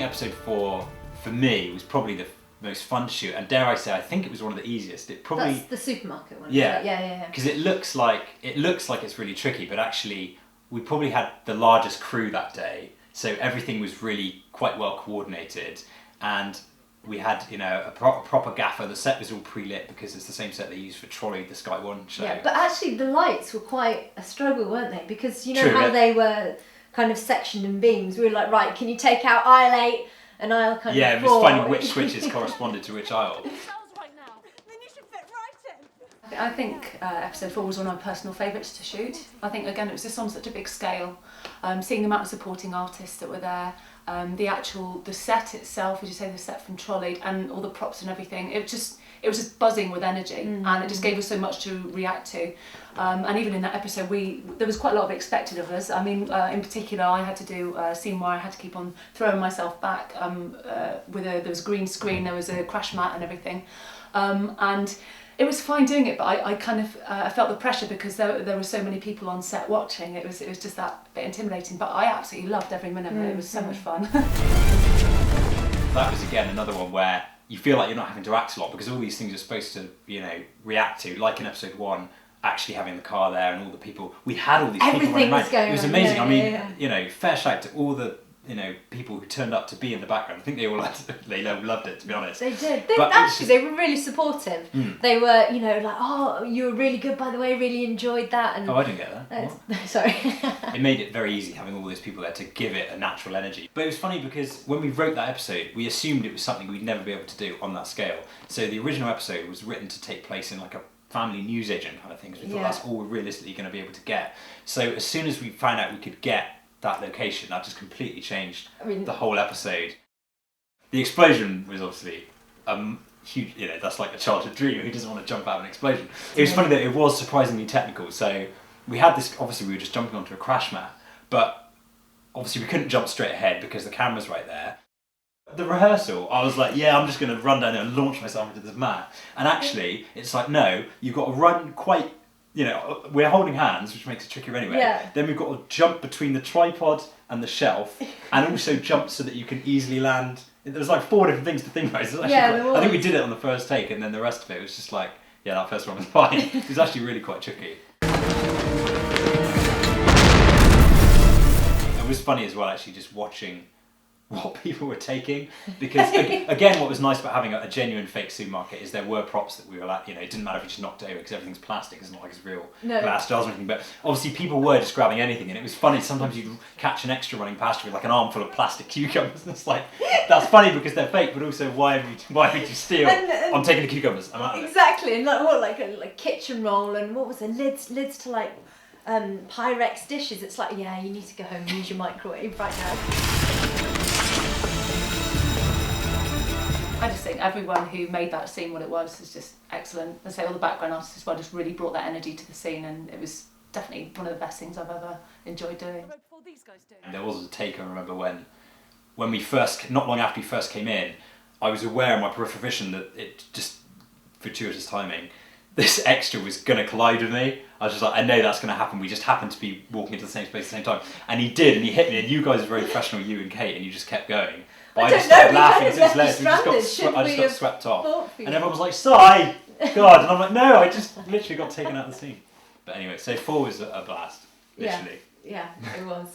episode 4, for me, was probably the most fun to shoot, and dare I say, I think it was one of the easiest. It probably That's the supermarket one. Yeah, yeah. Because it looks like it's really tricky, but actually we probably had the largest crew that day, so everything was really quite well coordinated, and we had a proper gaffer. The set was all pre-lit because it's the same set they used for Trolley, the Sky One show. Yeah, but actually the lights were quite a struggle, weren't they? Because you know True, how yeah. they were kind of sectioned in beams. We were like, right, can you take out aisle 8 and aisle kind of 4? Yeah, it was finding which switches corresponded to which aisle. I think episode 4 was one of my personal favourites to shoot. I think, again, it was just on such a big scale. Seeing the amount of supporting artists that were there, the set itself, as you say, the set from Trolley, and all the props and everything, it was just buzzing with energy, and it just gave us so much to react to. And even in that episode, there was quite a lot of expected of us. I mean, in particular, I had to do a scene where I had to keep on throwing myself back. There was a green screen, there was a crash mat and everything, and it was fine doing it, but I kind of I felt the pressure because there were so many people on set watching. It was just that bit intimidating, but I absolutely loved every minute of it. It was so much fun. That was again another one where you feel like you're not having to act a lot because all these things you're supposed to react to, like in episode 1. Actually having the car there and all the people, we had all these people running around. It was amazing. Fair shout to all the people who turned up to be in the background. I think they all loved it, to be honest. They did. They were really supportive. They were, like, oh, you were really good, by the way, really enjoyed that. And oh, I didn't get that. Sorry. It made it very easy having all those people there to give it a natural energy. But it was funny because when we wrote that episode, we assumed it was something we'd never be able to do on that scale. So the original episode was written to take place in like a family newsagent kind of thing, because we thought that's all we're realistically going to be able to get. So as soon as we found out we could get that location, that just completely changed the whole episode. The explosion was obviously huge, that's like a childhood dream. Who doesn't want to jump out of an explosion? It was funny that it was surprisingly technical. So we had this, obviously we were just jumping onto a crash mat, but obviously we couldn't jump straight ahead because the camera's right there. The rehearsal, I was like, I'm just going to run down there and launch myself into this mat. And actually, it's like, no, you've got to run quite, we're holding hands, which makes it trickier anyway. Yeah. Then we've got to jump between the tripod and the shelf, and also jump so that you can easily land. There was like 4 different things to think about. I think we did it on the first take, and then the rest of it was just like, that first one was fine. It was actually really quite tricky. It was funny as well, actually, just watching what people were taking, because again, what was nice about having a genuine fake supermarket is there were props that we were like, it didn't matter if you just knocked it over because everything's plastic, it's not like it's real glass jars or anything, but obviously people were just grabbing anything, and it was funny, sometimes you'd catch an extra running past you with like an armful of plastic cucumbers, and it's like, that's funny because they're fake, but also why would you steal? I'm taking the cucumbers, I'm out of it. Exactly, and like a kitchen roll, and what was it, lids to like Pyrex dishes. It's like, you need to go home and use your microwave right now. I just think everyone who made that scene what it was is just excellent. I say all the background artists as well just really brought that energy to the scene, and it was definitely one of the best things I've ever enjoyed doing. There was a take, I remember when we first, not long after we first came in, I was aware in my peripheral vision that it just, fortuitous timing, this extra was going to collide with me. I was just like, I know that's going to happen. We just happened to be walking into the same space at the same time. And he did, and he hit me, and you guys are very professional, you and Kate, and you just kept going. But I just started laughing as it's left. I just got swept off. And everyone was like, "Sigh!" God. And I'm like, no, I just literally got taken out of the scene. But anyway, so 4 was a blast, literally. Yeah, it was.